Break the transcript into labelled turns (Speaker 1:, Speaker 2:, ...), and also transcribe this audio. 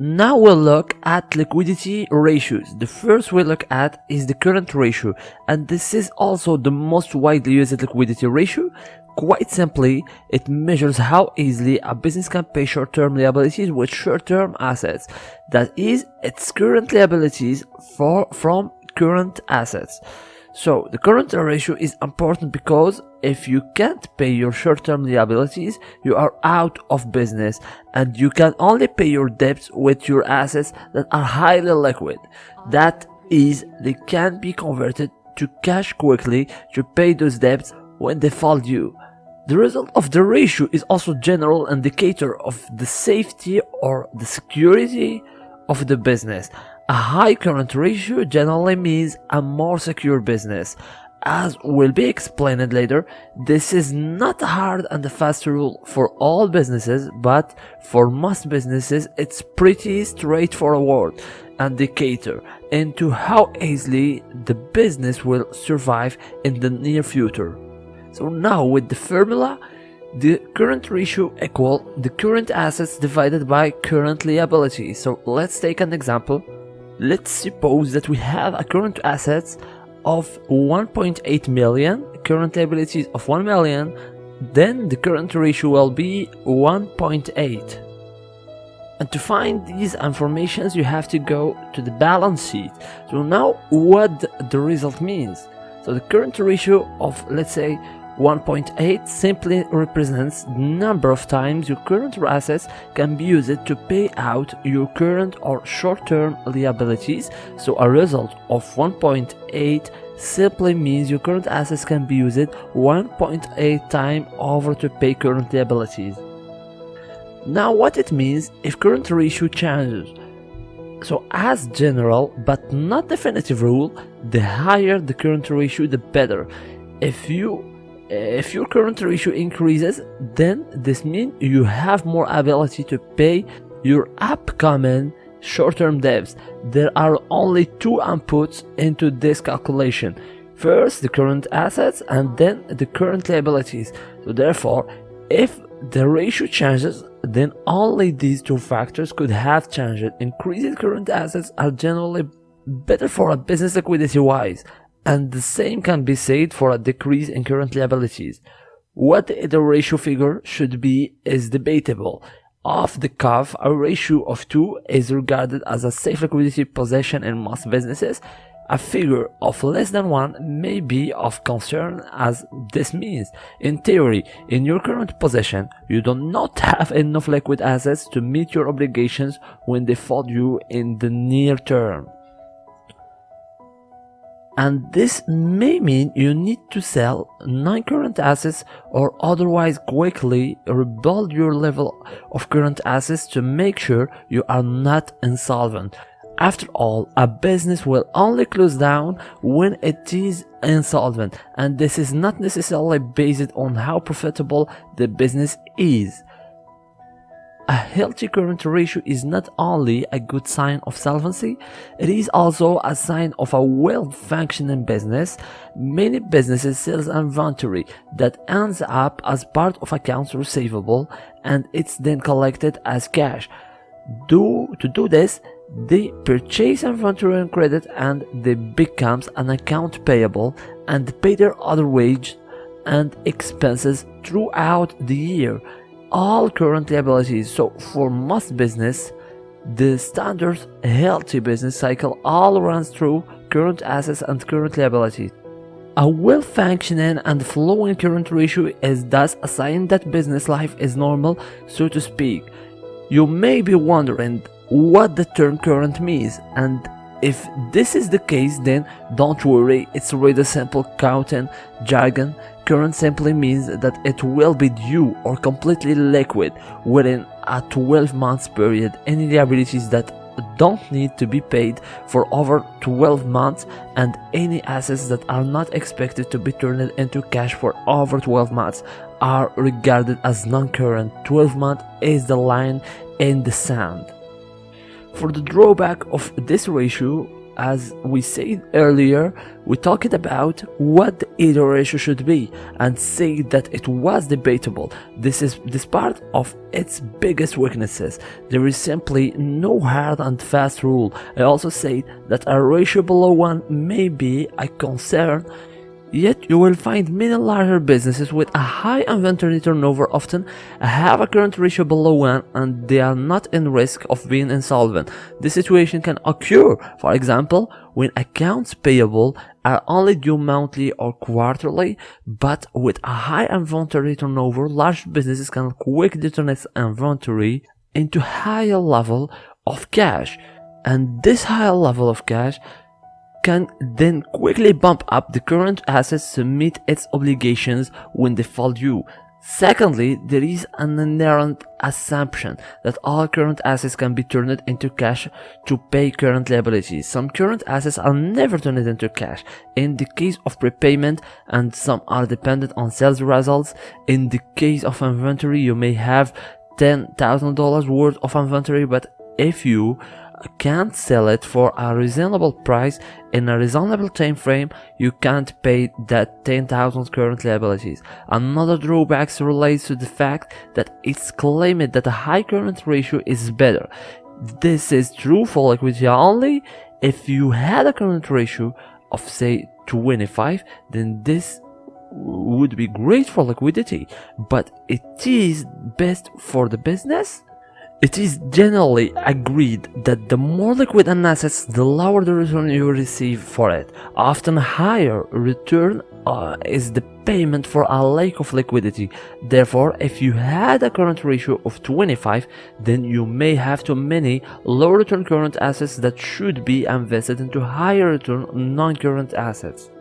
Speaker 1: Now we'll look at liquidity ratios. The first we'll look at is the current ratio, and this is also the most widely used liquidity ratio. Quite simply, it measures how easily a business can pay short-term liabilities with short-term assets. That is, its current liabilities from current assets. So the current ratio is important because if you can't pay your short-term liabilities, you are out of business, and you can only pay your debts with your assets that are highly liquid. That is, they can be converted to cash quickly to pay those debts when they fall due. The result of the ratio is also a general indicator of the safety or the security of the business. A high current ratio generally means a more secure business. As will be explained later, this is not a hard and a fast rule for all businesses, but for most businesses it's pretty straightforward indicator into how easily the business will survive in the near future. So now with the formula, the current ratio equal the current assets divided by current liabilities. So let's take an example. Let's suppose that we have a current assets of 1.8 million, current liabilities of 1 million, then the current ratio will be 1.8. And to find these informations you have to go to the balance sheet. So now what the result means. So the current ratio of, let's say, 1.8 simply represents the number of times your current assets can be used to pay out your current or short-term liabilities. So a result of 1.8 simply means your current assets can be used 1.8 times over to pay current liabilities. Now what it means if current ratio changes. So as general but not definitive rule, the higher the current ratio the better. If your current ratio increases, then this means you have more ability to pay your upcoming short-term debts. There are only two inputs into this calculation. First, the current assets, and then the current liabilities. So therefore, if the ratio changes, then only these two factors could have changed. Increasing current assets are generally better for a business liquidity-wise, and the same can be said for a decrease in current liabilities. What the ratio figure should be is debatable. Off the cuff, a ratio of 2 is regarded as a safe liquidity position in most businesses. A figure of less than 1 may be of concern, as this means, in theory, in your current position, you do not have enough liquid assets to meet your obligations when they fall due in the near term. And this may mean you need to sell non-current assets or otherwise quickly rebuild your level of current assets to make sure you are not insolvent. After all, a business will only close down when it is insolvent, and this is not necessarily based on how profitable the business is. A healthy current ratio is not only a good sign of solvency, it is also a sign of a well-functioning business. Many businesses sell inventory that ends up as part of accounts receivable and it's then collected as cash. To do this, they purchase inventory on credit and they becomes an account payable and pay their other wage and expenses throughout the year. All current liabilities. So for most business, the standard healthy business cycle all runs through current assets and current liabilities. A well-functioning and flowing current ratio is thus a sign that business life is normal, so to speak. You may be wondering what the term current means, and if this is the case, then don't worry, it's really simple accounting jargon. Current simply means that it will be due or completely liquid within a 12 months period. Any liabilities that don't need to be paid for over 12 months and any assets that are not expected to be turned into cash for over 12 months are regarded as non-current. 12 months is the line in the sand. For the drawback of this ratio, as we said earlier, we talked about what the EDO ratio should be and said that it was debatable. This is part of its biggest weaknesses. There is simply no hard and fast rule. I also said that a ratio below 1 may be a concern, yet you will find many larger businesses with a high inventory turnover often have a current ratio below 1 and they are not in risk of being insolvent. This situation can occur, for example, when accounts payable are only due monthly or quarterly, but with a high inventory turnover, large businesses can quickly turn its inventory into higher level of cash, and this higher level of cash can then quickly bump up the current assets to meet its obligations when they fall due. Secondly, there is an inherent assumption that all current assets can be turned into cash to pay current liabilities. Some current assets are never turned into cash in the case of prepayment, and some are dependent on sales results. In the case of inventory, you may have $10,000 worth of inventory, but if you can't sell it for a reasonable price in a reasonable time frame, you can't pay that 10,000 current liabilities. Another drawback relates to the fact that it's claimed that a high current ratio is better. This is true for liquidity only. If you had a current ratio of say 25, then this would be great for liquidity, but it is best for the business. It is generally agreed that the more liquid an asset, the lower the return you receive for it. Often higher return is the payment for a lack of liquidity. Therefore, if you had a current ratio of 25, then you may have too many low return current assets that should be invested into higher return non-current assets.